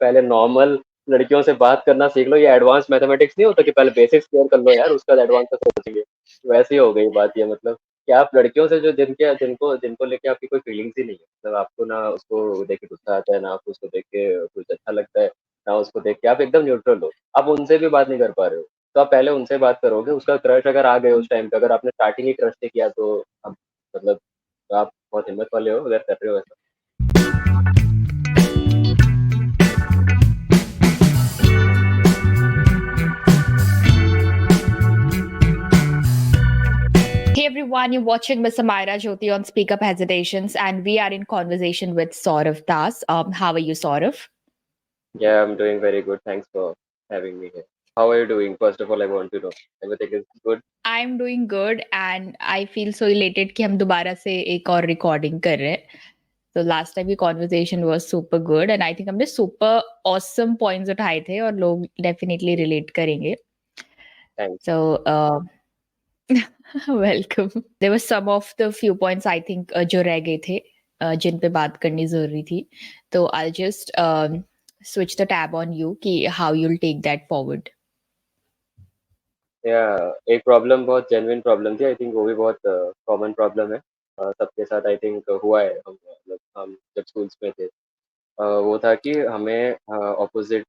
पहले नॉर्मल लड़कियों से बात करना सीख लो, ये एडवांस मैथमेटिक्स नहीं होता कि पहले बेसिक्स क्लियर कर लो यार, उसके बाद एडवांस का सोचेंगे। वैसे ही हो गई बात ये, मतलब कि आप लड़कियों से जो जिनके जिनको जिनको लेके आपकी कोई फीलिंग्स ही नहीं है, मतलब आपको ना उसको देख के गुस्सा आता है, ना आपको उसको देख के कुछ अच्छा लगता है, ना उसको देख के आप एकदम न्यूट्रल हो। आप उनसे भी बात नहीं कर पा रहे हो, तो आप पहले उनसे बात करोगे, उसका क्रश अगर आ गए उस टाइम पे, अगर आपने स्टार्टिंग ही क्रश से किया तो अब मतलब आप बहुत हिम्मत वाले हो अगर कर रहे हो ऐसा। Hey everyone, you're watching Miss Amira Jyoti on Speak Up Hesitations, and we are in conversation with Saurav Das. How are you, Saurav? Yeah, I'm doing very good. Thanks for having me here. How are you doing? First of all, I want to know. Everything is good? I'm doing good, and I feel so elated कि हम दोबारा से एक और recording कर रहे हैं. So last time की conversation was super good, and I think हमने super awesome points उठाए थे और लोग definitely relate करेंगे. Thanks. So welcome. There were some of the few points I think जो रह गए थे जिन पे बात करनी जरूरी थी. तो I'll just switch the tab on you कि how you'll take that forward. या एक प्रॉब्लम बहुत जेन्युइन प्रॉब्लम थी, आई थिंक वो भी बहुत कॉमन प्रॉब्लम है। सबके साथ आई थिंक हुआ है, मतलब हम जब स्कूल्स में थे। वो था कि हमें ऑपोजिट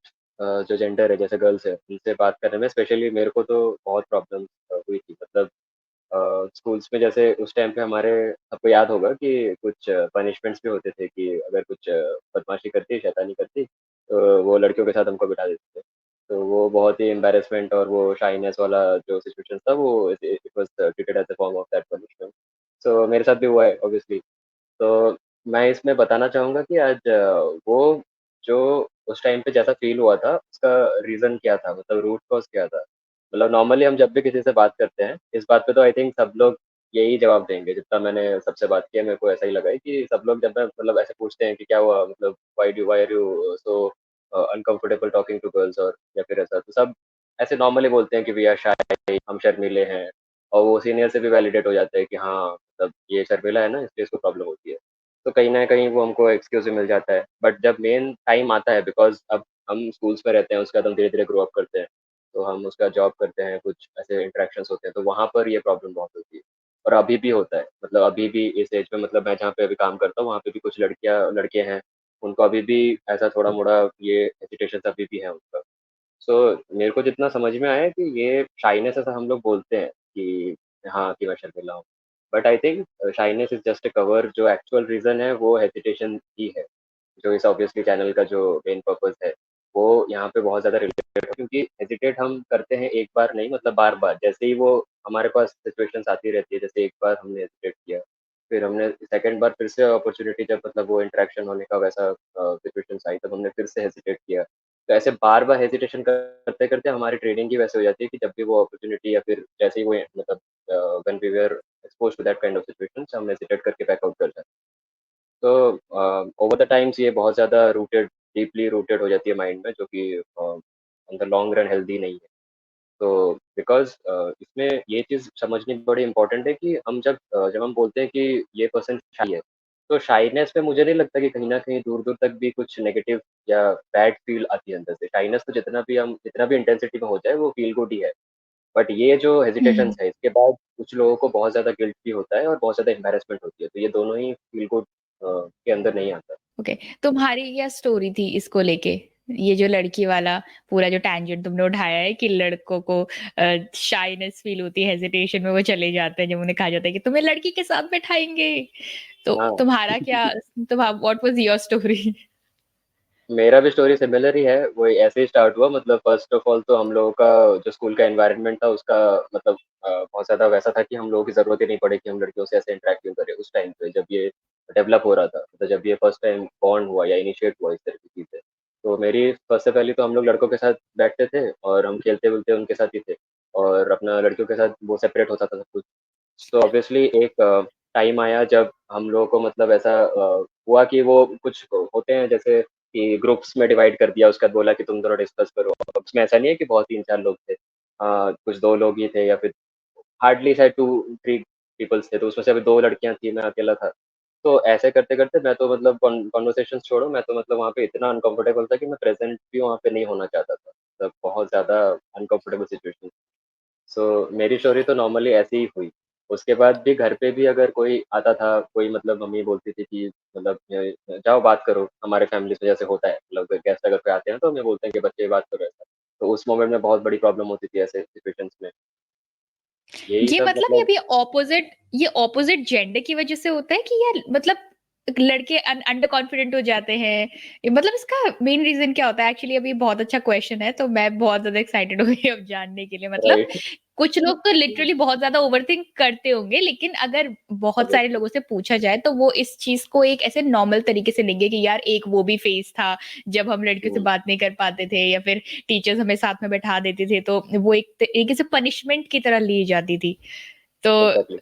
जो जेंडर है जैसे गर्ल्स है उनसे बात करने में स्पेशली मेरे को तो बहुत प्रॉब्लम हुई थी, मतलब स्कूल्स में जैसे उस टाइम पे हमारे सबको याद होगा कि कुछ पनिशमेंट्स भी होते थे कि अगर कुछ बदमाशी करती, शैतानी करती, तो वो लड़कियों के साथ हमको बिठा देते थे। तो वो बहुत ही एम्बैरेसमेंट और वो शाइनेस वाला जो सिचुएशन था, वो it was treated as a form of that punishment. So मेरे साथ भी हुआ है ऑब्वियसली। तो मैं इसमें बताना चाहूँगा कि आज वो जो उस टाइम पे जैसा फ़ील हुआ था, उसका रीज़न क्या था? मतलब रूट कॉज़ क्या था? मतलब नॉर्मली हम जब भी किसी से बात करते हैं, इस बात पे तो आई थिंक सब लोग यही जवाब देंगे, जितना मैंने सबसे बात की है, मेरे को ऐसा ही लगा है कि सब लोग जब मैं मतलब ऐसे पूछते हैं कि क्या हुआ? मतलब why are you so uncomfortable talking to girls, और या फिर ऐसा, तो सब ऐसे नॉर्मली बोलते हैं कि वी आर शाय, हम शर्मीले हैं, और वो सीनियर से भी वैलिडेट हो जाता है कि हाँ, मतलब ये शर्मिला है ना, इसलिए इसको प्रॉब्लम होती है। तो कहीं न कहीं वो हमको एक्सक्यूज़ भी मिल जाता है। बट जब मेन टाइम आता है, बिकॉज़ अब हम स्कूल्स में रहते हैं, उसके बाद हम धीरे-धीरे ग्रो अप करते हैं। तो हम उसका जॉब करते हैं, कुछ ऐसे इंटरैक्शंस होते हैं, तो वहाँ पर ये प्रॉब्लम बहुत होती है। और अभी भी होता है, मतलब अभी भी इस एज में, मतलब मैं जहाँ पे अभी काम करता हूँ, वहाँ पे भी कुछ लड़कियाँ लड़के हैं, उनको अभी भी ऐसा थोड़ा-मोड़ा ये हेजिटेशंस अभी भी है उनका। सो मेरे को जितना समझ में आया है कि ये शाइनेस ऐसा हम लोग बोलते हैं कि हाँ, कि मैं शर्मिला हूँ। But I think shyness is just a cover, जो एक्चुअल रीज़न है वो हेजिटेशन ही है। जो इस ऑब्वियसली चैनल का जो मेन पर्पज़ है, वो यहाँ पे बहुत ज़्यादा रिलेटेड है, क्योंकि हेजिटेट हम करते हैं एक बार नहीं, मतलब बार-बार। जैसे ही वो हमारे पास सिचुएशंस आती रहती है, जैसे एक बार हमने हेजिटेट किया, फिर हमने सेकंड बार फिर से अपॉर्च्युनिटी, जब मतलब वो इंटरैक्शन होने का वैसा सिचुएशंस आई, तब हमने फिर से हेजिटेट किया। तो ऐसे बार-बार हेजिटेशन करते-करते हमारी ट्रेनिंग ही वैसे हो जाती है कि जब भी वो अपॉर्च्युनिटी या फिर जैसे ही वो मतलब when we were exposed to that kind of situations, हम हेजिटेट करके बैक आउट कर जाते हैं। तो ओवर द टाइम्स ये बहुत ज़्यादा डीपली रूटेड हो जाती है माइंड में, जो कि in the long run healthy नहीं है। तो बिकॉज़ इसमें ये चीज़ समझनी बड़ी इम्पोर्टेंट है कि जब हम बोलते हैं कि ये पर्सन शाई है, तो शाइनेस में मुझे नहीं लगता कि कहीं न कहीं दूर-दूर तक भी कुछ नेगेटिव या बैड फ़ील आती है अंदर से। शाइनेस तो जितना भी इंटेंसिटी में हो जाए, वो फ़ील गुड ही है। बट ये जो हम्म. हेजिटेशंस है, इसके बाद कुछ लोगों को बहुत ज़्यादा गिल्ट भी होता है और बहुत ज़्यादा एम्बैरेसमेंट होती है। तो ये दोनों ही फ़ील गुड के अंदर नहीं आता। ओके, तुम्हारी क्या स्टोरी थी इसको लेके? ये जो लड़की वाला पूरा जो टैंजेंट तुमने उठाया है कि लड़कों को शाइनेस फील होती है, हेजिटेशन में वो चले जाते हैं जब उन्हें कहा जाता है कि तुम्हें लड़की के साथ बैठाएंगे। तो हाँ। तुम्हारा क्या, तुम व्हाट वाज योर स्टोरी? मेरा भी स्टोरी सिमिलर ही है, वो ऐसे ही स्टार्ट हुआ। मतलब फ़र्स्ट ऑफ ऑल तो हम लोगों का जो स्कूल का एनवायरनमेंट था, उसका मतलब बहुत ज़्यादा वैसा था कि हम लोगों की ज़रूरत ही नहीं पड़ी कि हम लड़कियों से ऐसे इंटरैक्ट क्यों करें उस टाइम पे, जब ये डेवलप हो रहा था। तो जब ये फर्स्ट टाइम बॉन्ड हुआ या इनिशिएट हुआ इस तरह की चीज़ें, तो मेरी फर्स्ट से पहले तो हम लोग लड़कों के साथ बैठते थे और हम खेलते-वेलते उनके साथ ही थे, और अपना लड़कियों के साथ वो सेपरेट होता था सब कुछ। तो ऑब्वियसली एक टाइम आया जब हम लोगों को मतलब ऐसा हुआ कि वो कुछ होते हैं जैसे कि ग्रुप्स में डिवाइड कर दिया, उसके बाद बोला कि तुम दोनों डिस्कस करो। अब उसमें ऐसा नहीं है कि बहुत 3-4 लोग थे। कुछ 2 लोग ही थे, या फिर हार्डली शायद 2-3 पीपल्स थे, तो उसमें से अभी 2 लड़कियाँ थी, मैं अकेला था। तो ऐसे करते-करते मैं तो मतलब कन्वर्सेशंस छोड़ो, मैं तो मतलब वहाँ पे इतना अनकंफर्टेबल था कि मैं प्रेज़ेंट भी वहाँ पे नहीं होना चाहता था। मतलब बहुत ज़्यादा अनकंफर्टेबल सिचुएशन। सो मेरी स्टोरी तो नॉर्मली ऐसी ही हुई। उसके बाद भी घर पे भी अगर कोई आता था, कोई मतलब मम्मी बोलती थी कि मतलब जाओ बात करो, हमारे फैमिली में जैसे होता है, मतलब गेस्ट अगर कोई आते हैं तो हमें बोलते हैं कि बच्चे बात करो ऐसा। तो उस मोमेंट में बहुत बड़ी प्रॉब्लम होती थी ऐसे सिचुएशंस में। यही ये सब मतलब मतलब ये ऑपोजिट जेंडर की वजह से होता है कि यार मतलब लड़के अंडर कॉन्फिडेंट हो जाते हैं। मतलब इसका मेन रीजन क्या होता है? एक्चुअली अभी बहुत अच्छा क्वेश्चन है, तो मैं बहुत ज्यादा एक्साइटेड हो गई अब जानने के लिए। मतलब राइट। कुछ लोग तो हुँ, लिटरली बहुत ज्यादा ओवरथिंक करते होंगे, लेकिन अगर बहुत सारे ऑब्वियसली। लोगों से पूछा जाए तो वो इस चीज को एक ऐसे नॉर्मल तरीके से लेंगे कि यार एक वो भी फेज था जब हम लड़कियों से हुँ, बात नहीं कर पाते थे, या फिर टीचर्स हमें साथ में बैठा देते थे तो वो एक तरीके से पनिशमेंट की तरह ली जाती थी। तो एग्ज़ैक्टली।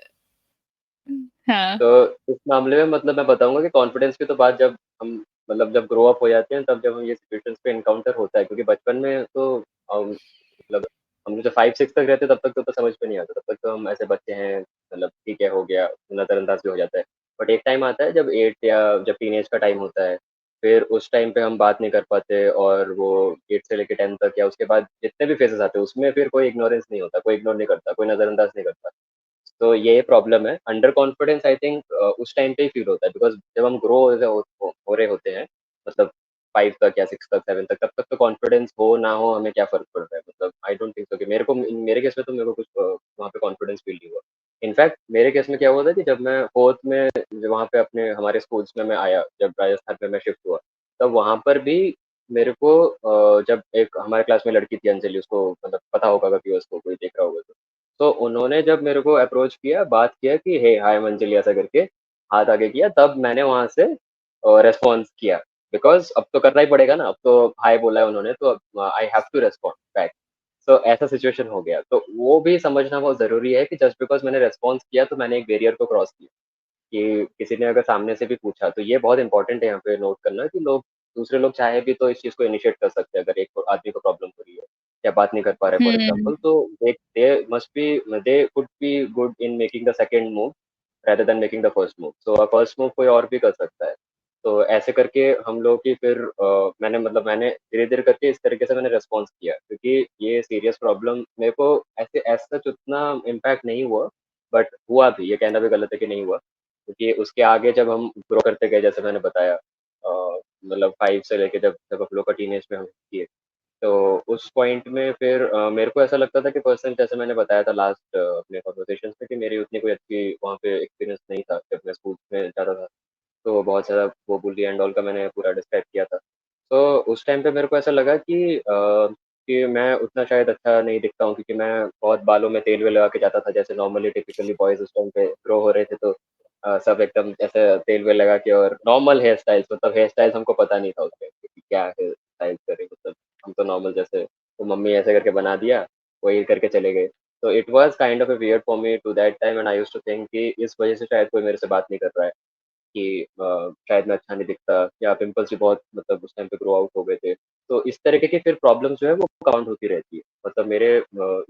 हाँ। तो इस मामले में मतलब मैं बताऊँगा कि कॉन्फिडेंस की तो बात जब हम मतलब जब ग्रो अप हो जाते हैं, तब जब हम ये सिचुएशंस पे एनकाउंटर होता है, क्योंकि बचपन में तो मतलब हम जब 5-6 तक रहते हैं, तब तक तो समझ में नहीं आता, तब तक तो हम ऐसे बच्चे हैं, मतलब ठीक है, हो गया, नज़रअंदाज भी हो जाता है। बट एक टाइम आता है जब 8 या जब टीनेज का टाइम होता है, फिर उस टाइम पे हम बात नहीं कर पाते, और वो 8 से लेके 10 तक या उसके बाद जितने भी फेजेज़ आते हैं, उसमें फिर कोई इग्नोरेंस नहीं होता, कोई इग्नोर नहीं करता, कोई नज़रअंदाज नहीं करता। तो ये प्रॉब्लम है। अंडर कॉन्फिडेंस आई थिंक उस टाइम पे ही फ़ील होता है, बिकॉज़ जब हम ग्रो हो रहे होते हैं, मतलब 5 तक या 6 तक, 7 तक, तब तक तो कॉन्फिडेंस हो ना हो हमें क्या फ़र्क पड़ रहा है। मतलब आई डोंट थिंक सो कि मेरे केस में तो मेरे को कुछ वहाँ पे कॉन्फिडेंस फ़ील नहीं हुआ। इनफैक्ट मेरे केस में क्या हुआ था कि जब मैं 4th में वहाँ पे अपने हमारे स्कूल्स में मैं आया, जब राजस्थान में मैं शिफ्ट हुआ, तब वहाँ पर भी मेरे को जब एक हमारे क्लास में लड़की थी अंजलि, उसको मतलब पता होगा कभी उसको कोई देख रहा होगा तो। तो उन्होंने जब मेरे को अप्रोच किया, बात किया कि हे हाय मंजली ऐसा करके, हाथ आगे किया, तब मैंने वहाँ से रिस्पॉन्स किया। बिकॉज़ अब तो करना ही पड़ेगा ना, अब तो हाय बोला है उन्होंने, तो अब I have to respond back. तो ऐसा सिचुएशन हो गया। तो वो भी समझना बहुत ज़रूरी है कि जस्ट बिकॉज़ मैंने रिस्पॉन्स किया तो मैंने एक बैरियर को क्रॉस किया। कि किसी ने अगर सामने से भी पूछा, तो ये बहुत इम्पोर्टेंट है यहाँ पे नोट करना कि दूसरे लोग चाहे भी तो इस चीज़ को इनिशिएट कर सकते हैं, अगर एक आदमी को प्रॉब्लम हो रही है या बात नहीं कर पा रहा है फॉर हुँ। एग्ज़ाम्पल, तो they could be good in making the second move rather than making the first move. So first move कोई और भी कर सकता है। तो ऐसे करके हम लोग की फिर मैंने धीरे-धीरे करके इस तरीके से मैंने रिस्पॉन्स किया, क्योंकि ये सीरियस प्रॉब्लम मेरे को ऐसे एज़ सच उतना इम्पैक्ट नहीं हुआ, बट हुआ भी, ये कहना भी गलत है कि नहीं हुआ। क्योंकि उसके आगे जब हम ग्रो करते गए, जैसे मैंने बताया मतलब 5 से लेके जब जब हम लोग का टीनेज में हम किए, तो उस पॉइंट में फिर मेरे को ऐसा लगता था कि पर्सनल, जैसे मैंने बताया था लास्ट अपने कन्वर्सेशंस में, कि मेरी उतनी कोई अच्छी वहाँ पे एक्सपीरियंस नहीं था जब मैं स्कूल में जाता था। तो बहुत ज़्यादा वो बुली एंड ऑल का मैंने पूरा डिस्क्राइब किया था। तो उस टाइम पे मेरे को ऐसा लगा कि मैं उतना शायद अच्छा नहीं दिखता हूँ, क्योंकि मैं बहुत बालों में तेल-वेल लगा के जाता था, जैसे नॉर्मली टिपिकली बॉयज़ उस टाइम पे ग्रो हो रहे थे, तो सब एकदम ऐसे तेल-वेल लगा के, और नॉर्मल हेयर स्टाइल्स, मतलब हेयर स्टाइल्स हमको पता नहीं था उस टाइम पे कि क्या हेयर स्टाइल करें, मतलब हम तो नॉर्मल जैसे तो मम्मी ऐसे करके बना दिया, वही करके चले गए। तो it was kind of a weird for me to that time, and I used to think कि इस वजह से शायद कोई मेरे से बात नहीं कर रहा है। कि शायद मैं अच्छा नहीं दिखता, या पिंपल्स भी बहुत मतलब उस टाइम पे ग्रो आउट हो गए थे। तो इस तरीके की फिर प्रॉब्लम जो है वो काउंट होती रहती है। मतलब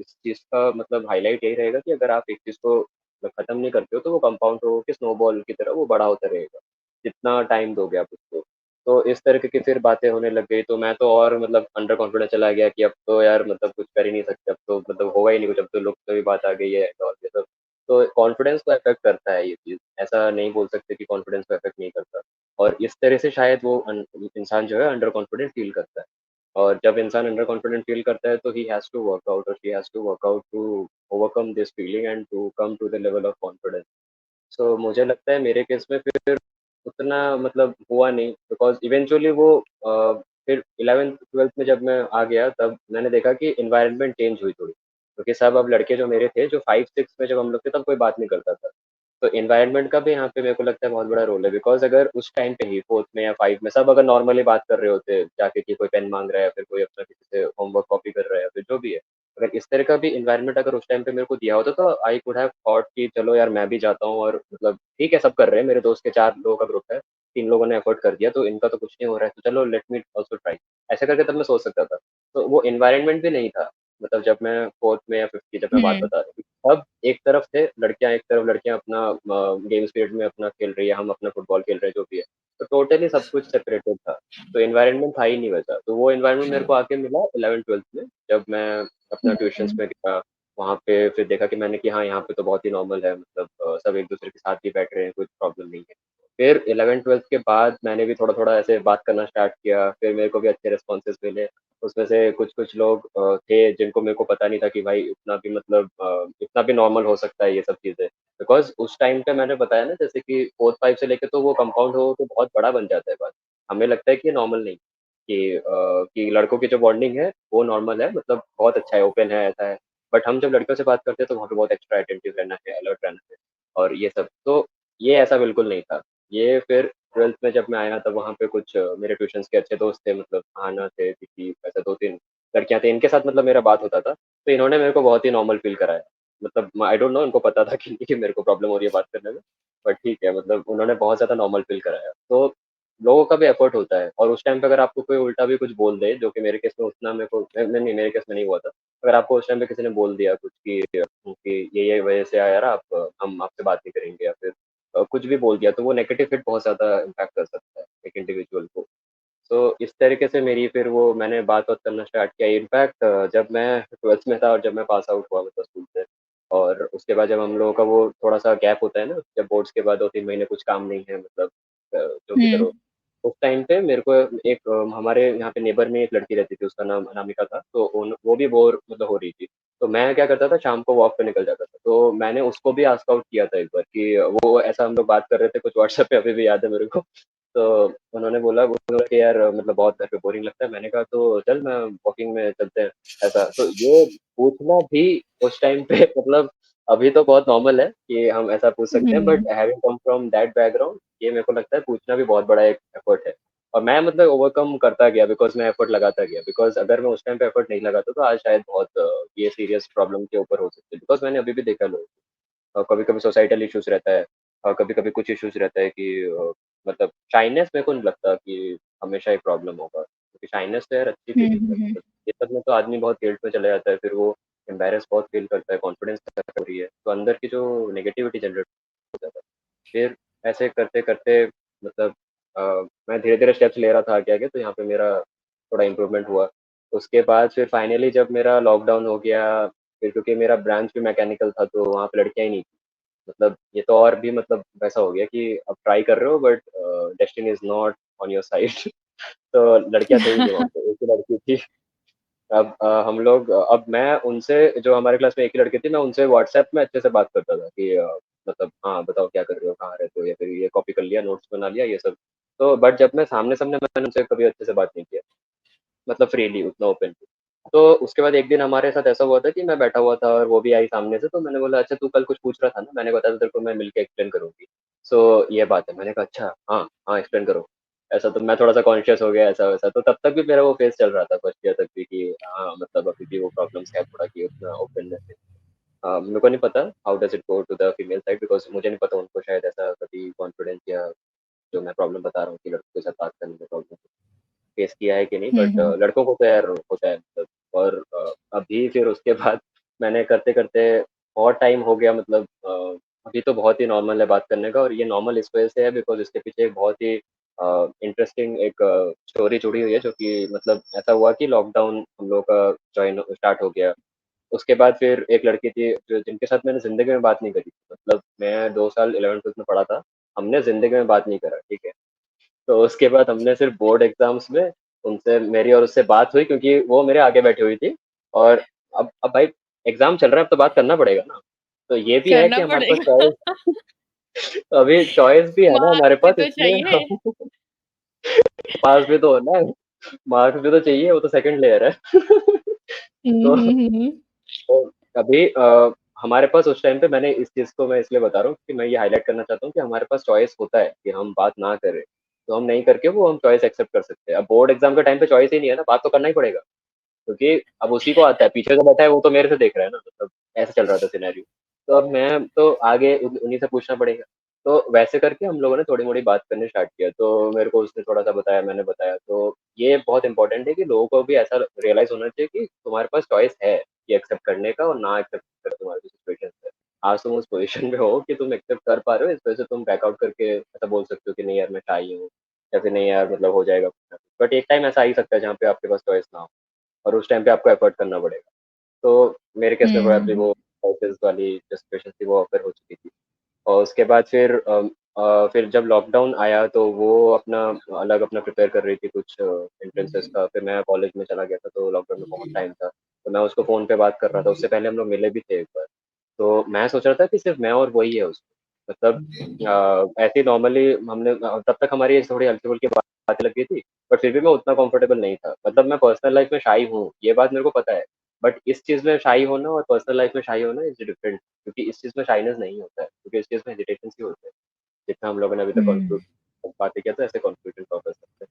इस चीज़ का मतलब हाइलाइट यही रहेगा कि अगर आप एक चीज़ को मतलब खत्म नहीं करते हो, तो वो कंपाउंड हो के स्नोबॉल की तरह वो बड़ा होता रहेगा, जितना टाइम दोगे आप उसको। तो इस तरीके की फिर बातें होने लग गई, तो मैं तो और मतलब अंडर कॉन्फिडेंस चला गया कि अब तो यार मतलब कुछ कर ही नहीं सकते, अब तो मतलब होगा ही नहीं कुछ, अब तो लोग से भी बात आ गई है और ये सब। तो कॉन्फिडेंस को अफ़ेक्ट करता है ये चीज़, ऐसा नहीं बोल सकते कि कॉन्फिडेंस को अफ़ेक्ट नहीं करता। और इस तरह से शायद वो इंसान जो है अंडर कॉन्फिडेंट फ़ील करता है। और जब इंसान अंडर कॉन्फिडेंट फ़ील करता है, तो he has to work out, और she has to work out to overcome this feeling and to come to the level of confidence. So मुझे लगता है मेरे केस में फिर उतना मतलब हुआ नहीं, बिकॉज़ इवेंचुअली वो फिर 11th-12th में जब मैं आ गया, तब मैंने देखा कि एनवायरनमेंट चेंज हुई थोड़ी। क्योंकि सब अब लड़के जो मेरे थे, जो 5-6 में जब हम लोग थे, तब कोई बात नहीं करता था। तो एनवायरनमेंट का भी यहाँ पे मेरे को लगता है बहुत बड़ा रोल है, बिकॉज़ अगर उस टाइम पे ही 4th में या 5 में सब अगर नॉर्मली बात कर रहे होते जाके, कि कोई पेन माँग रहा है या फिर कोई अपना किसी से होमवर्क कॉपी कर रहा है या फिर जो भी है। अगर इस तरह का भी एनवायरनमेंट अगर उस टाइम पे मेरे को दिया होता, तो आई कुड हैव थॉट कि चलो यार मैं भी जाता हूँ, और मतलब ठीक है सब कर रहे हैं, मेरे दोस्त के 4 लोगों का ग्रुप है, 3 लोगों ने एफर्ट कर दिया, तो इनका तो कुछ नहीं हो रहा है, तो चलो लेट मी आल्सो ट्राई। ऐसा करके तब मैं सोच सकता था। तो वो एनवायरनमेंट भी नहीं था, मतलब जब मैं 4th में या 5th की जब मैं बात हुँ। बता रहा हूँ। अब एक तरफ थे लड़कियाँ, एक तरफ लड़कियाँ अपना गेम्स पीरियड में अपना खेल रही है, हम अपना फुटबॉल खेल रहे हैं, जो भी है। तो टोटली सब कुछ सेपरेटेड था। तो एनवायरनमेंट था ही नहीं वैसा। तो वो एनवायरनमेंट मेरे को आके मिला 11th-12th में, जब मैं अपना ट्यूशन्स हुँ, में गया। वहाँ पे फिर देखा कि मैंने कि हाँ, यहाँ पे तो बहुत ही नॉर्मल है, मतलब सब एक-दूसरे के साथ ही बैठ रहे हैं, कोई प्रॉब्लम नहीं है। फिर 11th-12th के बाद मैंने भी थोड़ा-थोड़ा ऐसे बात करना स्टार्ट किया, फिर मेरे को भी अच्छे रिस्पॉन्सेज़ मिले। उसमें से कुछ-कुछ लोग थे जिनको मेरे को पता नहीं था कि भाई इतना भी मतलब इतना भी नॉर्मल हो सकता है ये सब चीज़ें। बिकॉज़ उस टाइम पे मैंने बताया ना, जैसे कि 4th-5 से लेके तो वो कंपाउंड हो के बहुत बड़ा बन जाता है बात। हमें लगता है कि ये नॉर्मल नहीं, कि लड़कों की जो बॉन्डिंग है वो नॉर्मल है, मतलब बहुत अच्छा है, ओपन है, ऐसा है। बट हम जब लड़कियों से बात करते हैं तो वहाँ पे बहुत एक्स्ट्रा अटेंटिव रहना है, अलर्ट रहना है और ये सब। तो ये ऐसा बिल्कुल नहीं था। ये फिर 12th में जब मैं आया तब वहाँ पे कुछ मेरे ट्यूशन्स के अच्छे दोस्त थे, मतलब आना थे, दीदी, ऐसे 2-3 लड़कियाँ थी, इनके साथ मतलब मेरा बात होता था। तो इन्होंने मेरे को बहुत ही नॉर्मल फ़ील कराया। मतलब आई डोंट नो, इनको पता था कि मेरे को प्रॉब्लम हो रही है बात करने में, बट ठीक है, मतलब उन्होंने बहुत ज़्यादा नॉर्मल फ़ील कराया। तो लोगों का भी एफर्ट होता है और उस टाइम पे अगर आपको कोई उल्टा भी कुछ बोल दे, जो कि मेरे केस में उतना मेरे को नहीं, मेरे केस में नहीं हुआ था। अगर आपको उस टाइम पे किसी ने बोल दिया कुछ कि ये वजह से आया यार आप, हम आपसे बात नहीं करेंगे, या फिर कुछ भी बोल दिया, तो वो नेगेटिव हिट बहुत ज़्यादा इम्पैक्ट कर सकता है एक इंडिविजुअल को। तो इस तरीके से मेरी फिर वो मैंने बात-वात करना स्टार्ट किया। इनफैक्ट जब मैं 12th में था और जब मैं पास आउट हुआ मतलब स्कूल से, और उसके बाद जब हम लोगों का वो थोड़ा-सा गैप होता है ना, जब बोर्ड्स के बाद 2-3 महीने कुछ काम नहीं है, मतलब जो भी हुँ, करो। उस टाइम पे मेरे को एक हमारे यहाँ पे नेबर में एक लड़की रहती थी, उसका नाम अनामिका था, तो उन वो भी बोर मतलब हो रही थी। तो मैं क्या करता था, शाम को वॉक पे निकल जाता था। तो मैंने उसको भी आस्क आउट किया था एक बार कि वो ऐसा हम लोग बात कर रहे थे कुछ व्हाट्सएप पे, अभी भी याद है मेरे को। तो उन्होंने बोला कि यार मतलब बहुत घर पे बोरिंग लगता है। मैंने कहा तो चल मैं वॉकिंग में चलते हैं, ऐसा। तो ये पूछना भी उस टाइम पे मतलब अभी तो बहुत नॉर्मल है कि हम ऐसा पूछ सकते हैं, but hmm, having come from that background, ये मेरे को लगता है पूछना भी बहुत बड़ा एक एफर्ट है। और मैं मतलब ओवरकम करता गया बिकॉज़ मैं एफर्ट लगाता गया। बिकॉज़ अगर मैं उस टाइम पे एफर्ट नहीं लगाता तो आज शायद बहुत ये सीरियस प्रॉब्लम के ऊपर हो सकती है। बिकॉज़ मैंने अभी भी देखा लोगों को। कभी-कभी सोसाइटल इश्यूज़ रहता है, कभी-कभी कुछ इश्यूज़ रहता है कि मतलब शाइनेस मेरे को नहीं लगता कि हमेशा एक प्रॉब्लम होगा। क्योंकि शाइनेस तो यार अच्छी हुँ, फीलिंग है। हुँ, हुँ। मतलब ये सब में तो आदमी बहुत गिल्ट में चला जाता है, फिर वो एम्बैरेस बहुत फ़ील करता है, कॉन्फिडेंस हो रही है, तो अंदर की जो नेगेटिविटी जनरेट हो जाता है। फिर ऐसे करते-करते मतलब अ, मैं धीरे-धीरे स्टेप्स ले रहा था आगे-आगे, तो यहाँ पे मेरा थोड़ा इम्प्रूवमेंट हुआ। उसके बाद फिर फाइनली जब मेरा लॉकडाउन हो गया, फिर क्योंकि मेरा ब्रांच भी मैकेनिकल था, तो वहाँ पे लड़कियाँ ही नहीं थी। मतलब ये तो और भी मतलब वैसा हो गया कि अब ट्राई कर रहे हो, but destiny is not on your side. तो लड़कियाँ थे ही नहीं वहाँ पे, एक ही लड़की थी। अब हम लोग अब मैं उनसे, जो हमारे क्लास में एक ही लड़की थी, मैं उनसे व्हाट्सएप में अच्छे से बात करता था कि मतलब हाँ, बताओ क्या कर रहे हो, कहाँ रहते हो, या फिर ये कॉपी कर लिया, नोट्स बना लिया, ये सब। तो बट जब मैं सामने-सामने, मैंने उनसे कभी अच्छे से बात नहीं किया, मतलब फ्रीली उतना ओपनली। तो उसके बाद एक दिन हमारे साथ ऐसा हुआ था कि मैं बैठा हुआ था और वो भी आई सामने से, तो मैंने बोला, "अच्छा तू कल कुछ पूछ रहा था ना?" मैंने बताया, "तो तेरे को मैं मिलके एक्सप्लेन करूँगी।" सो ये बात है। मैंने कहा, "अच्छा, हाँ, हाँ एक्सप्लेन करो।" ऐसा। तो मैं थोड़ा-सा कॉन्शियस हो गया, ऐसा-वैसा। तो तब तक भी मेरा वो फेज़ चल रहा था फर्स्ट ईयर तक भी कि हाँ, मतलब अभी भी वो प्रॉब्लम्स है थोड़ा कि उतना ओपननेस है। मेरे को नहीं पता how does it go to the female side, because मुझे नहीं पता उनको शायद ऐसा कभी कॉन्फिडेंस या जो मैं प्रॉब्लम बता रहा हूँ कि लड़कों के साथ बात करने में प्रॉब्लम फेस किया है कि नहीं, हुँ, बट हुँ। लड़कों को तो यार होता है मतलब। और अभी फिर उसके बाद मैंने करते-करते बहुत टाइम हो गया, मतलब अभी तो बहुत ही नॉर्मल है बात करने का, और ये नॉर्मल इस वजह से है बिकॉज़ इसके पीछे एक बहुत ही इंटरेस्टिंग एक स्टोरी जुड़ी हुई है, जो कि मतलब ऐसा हुआ कि लॉकडाउन हम लोगों का जॉइन स्टार्ट हो गया। उसके बाद फिर एक लड़की थी जो जिनके साथ मैंने ज़िंदगी में बात नहीं करी। मतलब मैं 2 साल 11th-12th में पढ़ा था, हमने ज़िंदगी में बात नहीं करा, ठीक है? तो उसके बाद हमने सिर्फ़ बोर्ड एग्ज़ाम्स में उनसे, मेरी और उससे बात हुई, क्योंकि वो मेरे आगे बैठी हुई थी। और अब भाई एग्ज़ाम चल रहा है, अब तो बात करना पड़ेगा ना। तो ये भी है करना कि हमारे पास पड़ेगा। चॉइस, अभी चॉइस भी है ना हमारे मार्क्स भी पास, तो इसलिए चाहिए। हम पास भी तो होना है, मार्क्स भी तो चाहिए, वो तो सेकंड लेयर है। हुँ, तो हुँ, हुँ, हुँ। तो अभी हमारे पास उस टाइम पे, मैंने इस चीज़ को मैं इसलिए बता रहा हूँ कि मैं ये हाइलाइट करना चाहता हूँ कि हमारे पास चॉइस होता है कि हम बात ना करें, तो हम नहीं करके वो हम चॉइस एक्सेप्ट कर सकते हैं। अब बोर्ड एग्ज़ाम के टाइम पे चॉइस ही नहीं है ना, बात तो करना ही पड़ेगा, क्योंकि अब उसी को आता है, पीछे जो बैठा है वो तो मेरे से देख रहा है ना, मतलब ऐसा चल रहा था सिनेरियो। तो अब मैं तो आगे उन्हीं से पूछना पड़ेगा। तो वैसे करके हम लोगों ने थोड़ी-मोड़ी बात करनी स्टार्ट किया, तो मेरे को उसने थोड़ा-सा बताया, मैंने बताया। तो ये बहुत इम्पोर्टेंट है कि लोगों को भी ऐसा रियलाइज़ होना चाहिए कि तुम्हारे पास चॉइस है, ये एक्सेप्ट करने का और ना एक्सेप्ट करने, तुम्हारी सिचुएशन। आज तुम उस पोज़ीशन में हो कि तुम एक्सेप्ट कर पा रहे हो, इस वजह से तुम बैक आउट करके ऐसा बोल सकते हो कि नहीं यार मैं शाई हूँ, या फिर नहीं यार मतलब हो जाएगा कुछ ना कुछ। बट एक टाइम ऐसा आ ही सकता है जहाँ पे आपके पास चॉइस ना हो और उस टाइम पे आपको एफर्ट करना पड़ेगा। तो मेरे केस में हुँ, प्रोबेबली हुँ। वो क्राइसिस वाली जो सिचुएशन थी वो ऑकर हो चुकी थी। और उसके बाद फिर जब लॉकडाउन आया तो वो अपना अलग अपना प्रिपेयर कर रही थी कुछ एंट्रेंसेस का, फिर मैं कॉलेज में चला गया था तो लॉकडाउन में बहुत टाइम था, तो मैं उसको फ़ोन पे बात कर रहा था, उससे पहले हम लोग मिले भी थे एक बार। तो मैं सोच रहा था कि सिर्फ़ मैं और वही है उसमें, मतलब ऐसे ही नॉर्मली हमने तब तक हमारी ऐसे थोड़ी हल्की-फुल्की बातें लग गई थी, बट फिर भी मैं उतना कंफर्टेबल नहीं था। मतलब मैं पर्सनल लाइफ़ में शाई हूँ, ये बात मेरे को पता है, बट इस चीज़ में शाई होना और पर्सनल लाइफ़ में शाई होना इज़ डिफरेंट, क्योंकि इस चीज़ में शाइनेस नहीं होता है, क्योंकि इस चीज़ में हेजिटेशंस ही होते हैं। जितना हम लोगों ने अभी तक हुँ। बातें किया था ऐसे कॉन्क्लूजन ड्रॉ कर सकते हैं।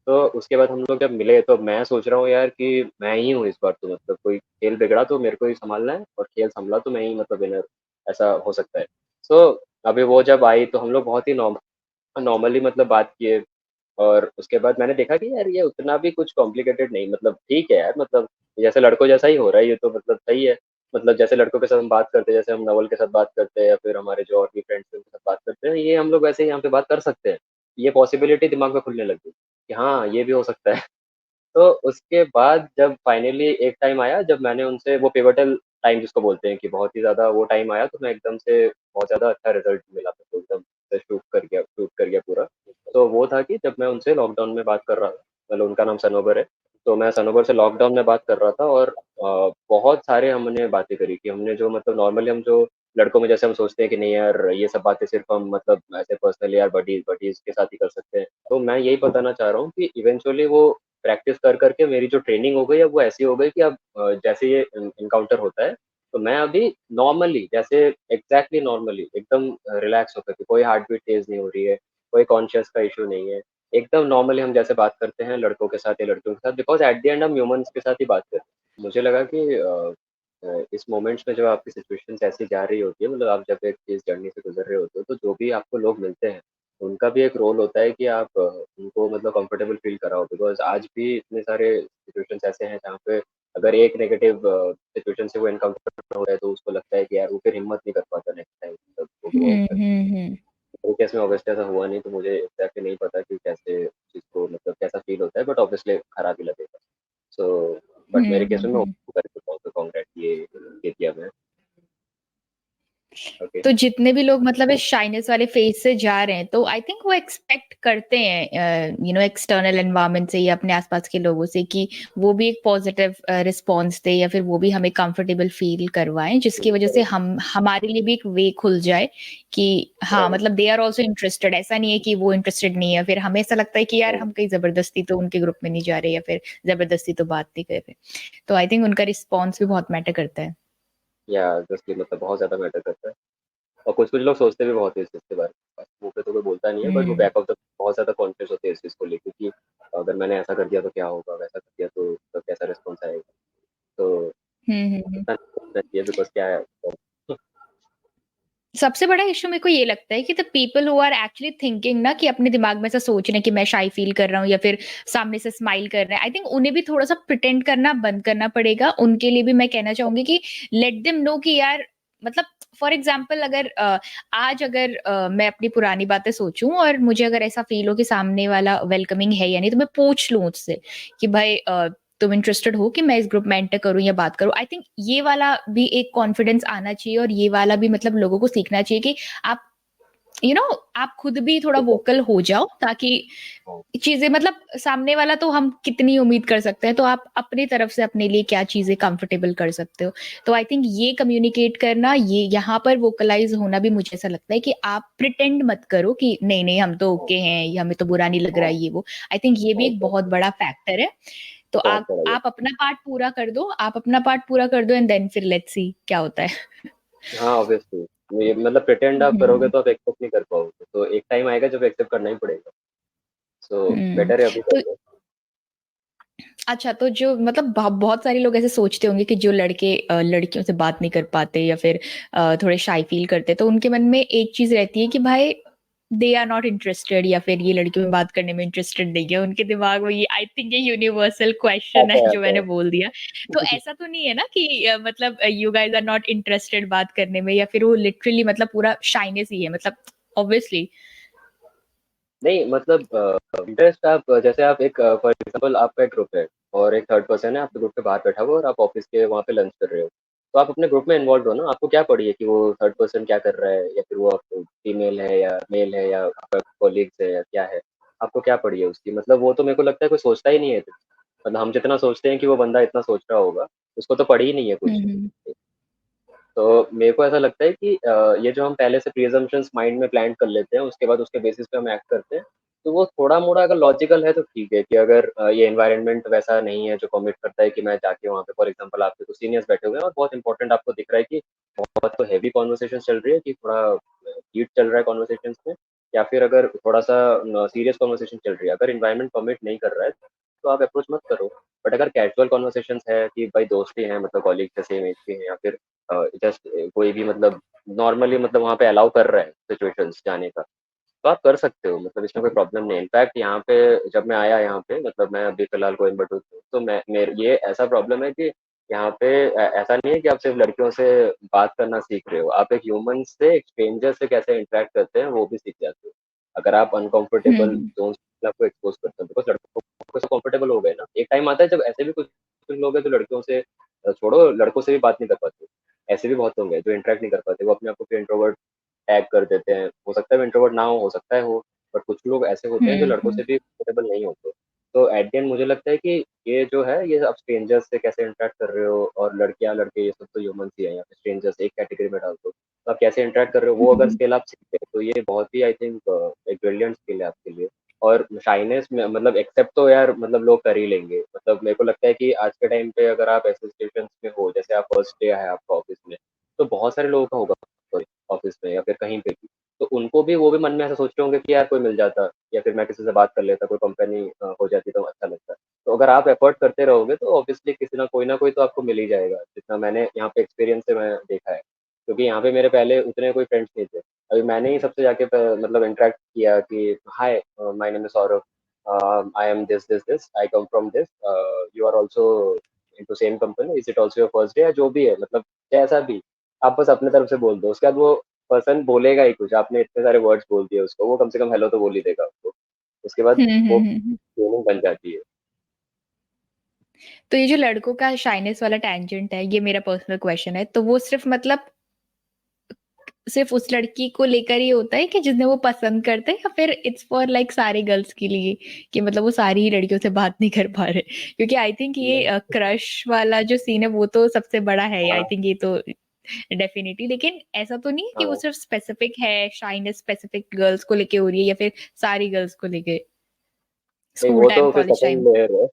तो उसके बाद हम लोग जब मिले तो मैं सोच रहा हूँ यार कि मैं ही हूँ इस बार, तो मतलब कोई खेल बिगड़ा तो मेरे को ही सँभालना है और खेल सँभला तो मैं ही मतलब विनर, ऐसा हो सकता है। सो अभी वो जब आई तो हम लोग बहुत ही नॉर्मली मतलब बात किए, और उसके बाद मैंने देखा कि यार ये उतना भी कुछ कॉम्प्लिकेटेड नहीं, मतलब ठीक है यार, मतलब जैसे लड़कों जैसा ही हो रहा है ये, तो मतलब सही है। मतलब जैसे लड़कों के साथ हम बात करते हैं, जैसे हम नवल के साथ बात करते हैं या फिर हमारे जो और भी फ्रेंड्स हैं उनके साथ बात करते हैं, ये हम लोग वैसे ही यहाँ पे बात कर सकते हैं। ये पॉसिबिलिटी दिमाग में खुलने लग गई कि हाँ, ये भी हो सकता है। तो उसके बाद जब फाइनली एक टाइम आया जब मैंने उनसे वो पिवटल टाइम जिसको बोलते हैं कि बहुत ही ज़्यादा वो टाइम आया, तो मैं एकदम से बहुत ज़्यादा अच्छा रिज़ल्ट मिला मेरे को, एकदम से शूट कर गया पूरा। तो वो था कि जब मैं उनसे लॉकडाउन में बात कर रहा था, मतलब उनका नाम सनोवर है, तो मैं सनोवर से लॉकडाउन में बात कर रहा था, और बहुत सारे हमने बातें करी कि हमने जो मतलब नॉर्मली हम जो लड़कों में जैसे हम सोचते हैं कि नहीं यार ये सब बातें सिर्फ़ हम मतलब ऐसे पर्सनली यार बडीज़ बडीज़ के साथ ही कर सकते हैं। तो मैं यही बताना चाह रहा हूँ कि इवेंचुअली वो प्रैक्टिस कर के मेरी जो ट्रेनिंग हो गई अब वो ऐसी हो गई कि अब जैसे ये एनकाउंटर होता है, तो मैं अभी नॉर्मली जैसे एग्ज़ैक्टली नॉर्मली एकदम रिलैक्स होकर के, कोई हार्ट बीट तेज़ नहीं हो रही है, कोई कॉन्शियस का इश्यू नहीं है। एकदम नॉर्मली हम जैसे बात करते हैं लड़कों के साथ या लड़कियों के साथ, बिकॉज़ एट द एंड हम ह्यूमन्स के साथ ही बात करते हैं। मुझे लगा कि इस मोमेंट्स में जब आपकी सिचुएशंस ऐसी जा रही होती है, मतलब आप जब एक इस जर्नी से गुज़र रहे होते हो, तो जो भी आपको लोग मिलते हैं, उनका भी एक रोल होता है कि आप उनको मतलब कंफर्टेबल फ़ील कराओ, बिकॉज़ आज भी इतने सारे सिचुएशंस ऐसे हैं जहाँ पे अगर एक नेगेटिव सिचुएशन से वो एनकाउंटर हो रहा है तो उसको लगता है कि यार वो फिर हिम्मत नहीं कर पाता नेक्स्ट टाइम मतलब वो ग्रो आउट हुँ, करने। हुँ, हुँ। मेरे केस में ऑब्वियसली ऐसा हुआ नहीं, तो मुझे एग्ज़ैक्टली नहीं पता कि कैसे चीज़ को मतलब कैसा फ़ील होता है, बट ऑब्वियसली खराब ही लगेगा। सो बट हुँ, मेरे केस हुँ, में मैं हुँ। कर चुका हूँ, तो कांग्रेस ये किया मैं। ओके। तो जितने भी लोग मतलब इस शाइनेस वाले फेज से जा रहे हैं, तो आई थिंक वो एक्सपेक्ट करते हैं एक्सटर्नल एनवायरनमेंट से या अपने आसपास के लोगों से कि वो भी एक पॉजिटिव रिस्पॉन्स दे या फिर वो भी हमें कंफर्टेबल फील करवाएं, जिसकी वजह से करेक्ट, हम हमारे लिए भी एक वे खुल जाए कि हाँ, राइट। मतलब दे आर ऑल्सो इंटरेस्टेड। ऐसा नहीं है कि वो इंटरेस्टेड नहीं है, फिर हमें ऐसा लगता है कि यार हुँ, हम कहीं जबरदस्ती तो उनके ग्रुप में नहीं जा रहे या फिर जबरदस्ती तो बात नहीं कर रहे। तो आई थिंक उनका रिस्पॉन्स भी बहुत मैटर करता है। या ऑब्वियसली मतलब बहुत ज़्यादा मैटर करता है। और कुछ-कुछ लोग सोचते भी बहुत है इस चीज़ के बारे में। मुँह पे तो कोई बोलता नहीं है, बट वो हम्म। बैक ऑफ द बहुत ज़्यादा कॉन्शियस होते हैं इस चीज़ को लेके कि अगर मैंने ऐसा कर दिया तो क्या होगा? वैसा कर दिया तो कैसा रिस्पॉन्स आएगा? तो हम्म। इतना नहीं सोचना चाहिए, बिकॉज़ क्या है सबसे बड़ा इश्यू मेरे को ये लगता है कि the people who are actually thinking ना कि अपने दिमाग में ऐसा सोच रहे हैं कि मैं शाई फील कर रहा हूँ या फिर सामने से स्माइल कर रहे हैं, आई थिंक उन्हें भी थोड़ा सा प्रिटेंड करना बंद करना पड़ेगा। उनके लिए भी मैं कहना चाहूंगी कि लेट देम नो कि यार, मतलब फॉर एग्जाम्पल अगर आज अगर मैं अपनी पुरानी बातें सोचूं और मुझे अगर ऐसा फील हो कि सामने वाला वेलकमिंग है या नहीं, तो मैं पूछ लूं उससे कि भाई तुम इंटरेस्टेड हो कि मैं इस ग्रुप में एंटर करूं या बात करूं। आई थिंक ये वाला भी एक कॉन्फिडेंस आना चाहिए और ये वाला भी मतलब लोगों को सीखना चाहिए कि आप आप खुद भी थोड़ा वोकल हो जाओ, ताकि चीजें मतलब सामने वाला तो हम कितनी उम्मीद कर सकते हैं, तो आप अपनी तरफ से अपने लिए क्या चीजें कंफर्टेबल कर सकते हो। तो आई थिंक ये कम्युनिकेट करना, ये यहाँ पर वोकलाइज होना भी मुझे ऐसा लगता है कि आप प्रिटेंड मत करो कि नहीं नहीं हम तो ओके हैं, ये हमें तो बुरा नहीं लग रहा है ये वो। आई थिंक ये भी एक बहुत बड़ा फैक्टर है। तो बहुत आप बड़ा ये। आप अपना पार्ट पूरा कर दो, आप अपना पार्ट पूरा कर दो एंड देन फिर लेट्स सी क्या होता है। हाँ, ऑब्वियसली ये मतलब प्रिटेंड आप करोगे हुँ, तो आप एक्सेप्ट नहीं कर पाओगे, तो एक टाइम आएगा जब एक्सेप्ट करना ही पड़ेगा। सो हुँ। बेटर है अभी कर तो लो। अच्छा, तो जो मतलब बहुत सारे लोग ऐसे सोचते होंगे कि जो लड़के लड़कियों से बात नहीं कर पाते या फिर थोड़े शाय फ़ील करते, तो उनके मन में एक चीज़ रहती है कि भाई दे आर नॉट इंटरेस्टेड या फिर ये लड़कियों में बात करने में इंटरेस्टेड नहीं है, उनके दिमाग में ये आई थिंक ये यूनिवर्सल क्वेश्चन है आता है, जो आता मैंने है। बोल दिया। तो ऐसा तो नहीं है ना कि मतलब you guys are not interested बात करने में या फिर वो लिटरली मतलब पूरा शाइनेस ही है मतलब ऑब्वियसली। नहीं मतलब इंटरेस्ट आप जैसे आप एक फॉर एग्जांपल आपका एक ग्रुप है और एक थर्ड पर्सन है आपके ग्रुप के बाहर बैठा हुआ है और आप ऑफिस के वहाँ पे लंच कर रहे हो। तो आप अपने ग्रुप में इन्वॉल्व हो ना, आपको क्या पड़ी है कि वो थर्ड पर्सन क्या कर रहा है या फिर वो फीमेल है या मेल है या आपका कॉलीग्स है या क्या है। आपको क्या पड़ी है उसकी, मतलब वो तो मेरे को लगता है कोई सोचता ही नहीं है। मतलब हम जितना सोचते हैं कि वो बंदा इतना सोच रहा होगा, उसको तो पड़ी ही नहीं है कुछ। हम्म तो मेरे को ऐसा लगता है कि ये जो हम पहले से प्री-अज़म्पशन्स माइंड में प्लान कर लेते हैं, उसके बाद उसके बेसिस पे हम एक्ट करते हैं, तो वो थोड़ा-मोड़ा अगर लॉजिकल है तो ठीक है कि अगर ये एनवायरनमेंट वैसा नहीं है जो परमिट करता है कि मैं जाके वहाँ पे फॉर एग्ज़ाम्पल आपके कुछ सीनियर्स बैठे हुए हैं और बहुत इंपॉर्टेंट आपको दिख रहा है कि बहुत तो हेवी कन्वर्सेशन चल रही है कि थोड़ा हीट चल रहा है कन्वर्सेशंस में, या फिर अगर थोड़ा-सा सीरियस कन्वर्सेशन चल रही है, अगर एनवायरनमेंट परमिट नहीं कर रहा है, तो आप अप्रोच मत करो। बट अगर कैजुअल कन्वर्सेशंस है कि भाई दोस्त ही हैं, मतलब कॉलीग्स है, सेम एज के हैं या फिर जस्ट कोई भी मतलब नॉर्मली मतलब वहाँ पे अलाउ कर रहा है सिचुएशंस जाने का, तो आप कर सकते हो, मतलब इसमें कोई प्रॉब्लम नहीं है। इनफैक्ट यहाँ पे जब मैं आया यहाँ पे, मतलब मैं अभी फिलहाल कोयम्बटूर हूँ, तो मैं मेरे ये ऐसा प्रॉब्लम है कि यहाँ पे ऐसा नहीं है कि आप सिर्फ लड़कियों से बात करना सीख रहे हो, आप एक ह्यूमन से, एक स्ट्रेंजर से कैसे इंटरेक्ट करते हैं वो भी सीख जाते हो। अगर आप अनकंफर्टेबल हम्म जोन आपको एक्सपोज करते हो, बिकॉज लड़कों को कंफर्टेबल हो गए ना, एक टाइम आता है जब ऐसे भी कुछ कुछ लोग हैं जो लड़कियों से छोड़ो, लड़कों से भी बात नहीं कर पाते। ऐसे भी बहुत लोग हैं जो इंटरेक्ट नहीं कर पाते, वो अपने आप को इंट्रोवर्ट टैग कर देते हैं। हो सकता है वो इंट्रोवर्ट ना हो सकता है हो, बट कुछ लोग ऐसे होते हैं जो लड़कों हम्म से भी कंफर्टेबल नहीं होते। तो एट द एंड मुझे लगता है कि ये जो है, ये आप स्ट्रेंजर्स से कैसे इंटरेक्ट कर रहे हो, और लड़कियाँ, लड़के ये सब तो ह्यूमन्स ही हैं, या फिर स्ट्रेंजर्स एक कैटेगरी में डाल दो। तो आप कैसे इंटरेक्ट कर रहे हो, वो अगर हम्म स्किल आप सीखते हैं, तो ये बहुत ही आई थिंक एक ब्रिलियंट स्किल है आपके लिए। और शाइनेस में मतलब एक्सेप्ट तो यार मतलब लोग कर ही लेंगे। मतलब मेरे को लगता है कि आज के टाइम पे अगर आप ऐसे सिचुएशंस में हो, जैसे आप फर्स्ट डे है आपका ऑफिस में, तो बहुत सारे लोगों का होगा ऑफिस में या फिर कहीं पे भी। तो उनको भी वो भी मन में ऐसा सोच रहे होंगे कि यार कोई मिल जाता या फिर मैं किसी से बात कर लेता, कोई कंपनी हो जाती तो अच्छा लगता। तो अगर आप एफर्ट करते रहोगे तो ऑब्वियसली किसी ना कोई तो आपको मिल ही जाएगा, जितना मैंने यहाँ पे एक्सपीरियंस से मैं देखा है। क्योंकि यहाँ पे मेरे पहले उतने कोई फ्रेंड्स नहीं थे। अभी मैंने ही सबसे जाके मतलब इंटरेक्ट किया कि hi, my name is Saurabh, I am this I come from this, you are also into same company, is it also your first day, या जो भी है, मतलब जैसा भी आप बस अपने तरफ से बोल दो, उसके बाद वो पर्सन बोलेगा ही कुछ। आपने इतने सारे वर्ड्स बोल दिए उसको, वो कम से कम हेलो तो बोल ही देगा आपको। उसके बाद वो हम्म। फीलिंग बन जाती है। तो ये जो लड़कों का शाइनेस वाला टैंजेंट है, ये मेरा पर्सनल क्वेश्चन है, तो वो सिर्फ मतलब सिर्फ उस लड़की को लेकर ही होता है कि जिन्हें वो पसंद करते हैं या फिर इट्स फॉर लाइक सारे गर्ल्स के लिए कि मतलब वो सारी ही लड़कियों से बात नहीं कर पा रहे? क्योंकि आई थिंक ये क्रश वाला जो सीन है वो तो सबसे बड़ा है, आई हाँ, थिंक ये तो डेफिनिटली। लेकिन ऐसा तो नहीं है कि वो हाँ। सिर्फ स्पेसिफिक है, शाइनेस स्पेसिफिक गर्ल्स को लेके हो रही है या फिर सारी गर्ल्स को लेके नहीं, स्कूल वो टाइम तो फिर कॉलेज सेकंड टाइम? लेयर है।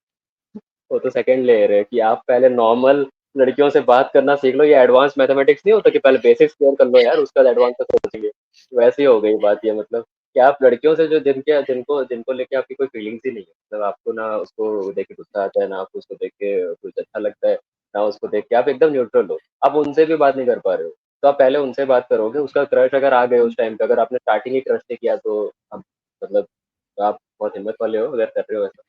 वो तो सेकंड लेयर है कि आप पहले नॉर्मल लड़कियों से बात करना सीख लो। ये एडवांस मैथमेटिक्स नहीं होता कि पहले बेसिक्स क्लियर कर लो यार, उसका एडवांस का सोचेंगे। वैसे ही हो गई बात ये, मतलब कि आप लड़कियों से जो जिनके जिनको जिनको लेके आपकी कोई फीलिंग्स ही नहीं है, मतलब आपको ना उसको देख के गुस्सा आता है, ना आपको उसको देख के कुछ अच्छा लगता है, ना उसको देख के आप एकदम न्यूट्रल हो, आप उनसे भी बात नहीं कर पा रहे हो। तो आप पहले उनसे बात करोगे, उसका क्रश अगर आ गए उस टाइम पे, अगर आपने स्टार्टिंग ही क्रश से किया, तो अब मतलब आप बहुत हिम्मत वाले हो अगर कर रहे हो ऐसा।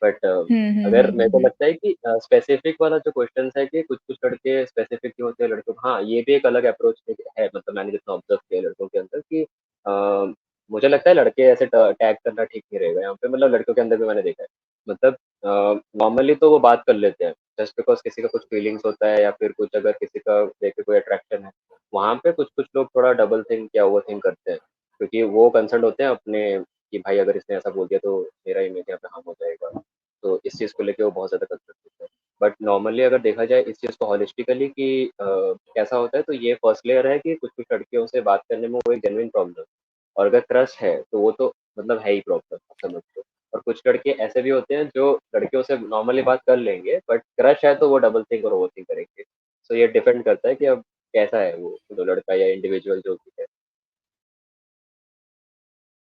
बट अगर मेरे को हम्म। लगता है कि स्पेसिफिक वाला जो क्वेश्चन है कि कुछ-कुछ लड़के स्पेसिफिक क्यों होते हैं लड़कों को, हाँ, ये भी एक अलग अप्रोच है, मतलब मैंने जितना ऑब्जर्व किया है लड़कों के अंदर कि मुझे लगता है लड़के ऐसे टैग करना ठीक नहीं रहेगा यहाँ पे, मतलब लड़कों के अंदर भी मैंने देखा है। मतलब नॉर्मली तो वो बात कर लेते हैं, जस्ट बिकॉज़ किसी का कुछ फीलिंग्स होता है या फिर कुछ अगर किसी का देख के कोई अट्रैक्शन है, वहाँ पे कुछ-कुछ लोग थोड़ा डबल थिंक या ओवरथिंक करते हैं। क्योंकि वो कंसर्न्ड होते हैं अपने कि भाई अगर इसने ऐसा बोल दिया तो मेरा इमेज यहाँ पे हार्म हो जाएगा। तो इस चीज़ को लेके वो बहुत ज़्यादा कंसर्न होते हैं। बट नॉर्मली अगर देखा जाए इस चीज़ को होलिस्टिकली कि कैसा होता है, तो ये फर्स्ट लेयर है कि कुछ-कुछ लड़कियों से बात करने में वो एक जेन्युइन प्रॉब्लम, और अगर क्रश है तो वो तो मतलब है ही प्रॉब्लम, आप समझ लो। और कुछ लड़के ऐसे भी होते हैं जो लड़कियों से नॉर्मली बात कर लेंगे, बट क्रश है तो वो डबल थिंक और ओवरथिंक करेंगे। सो ये डिपेंड करता है कि अब कैसा है वो लड़का या इंडिविजुअल जो भी।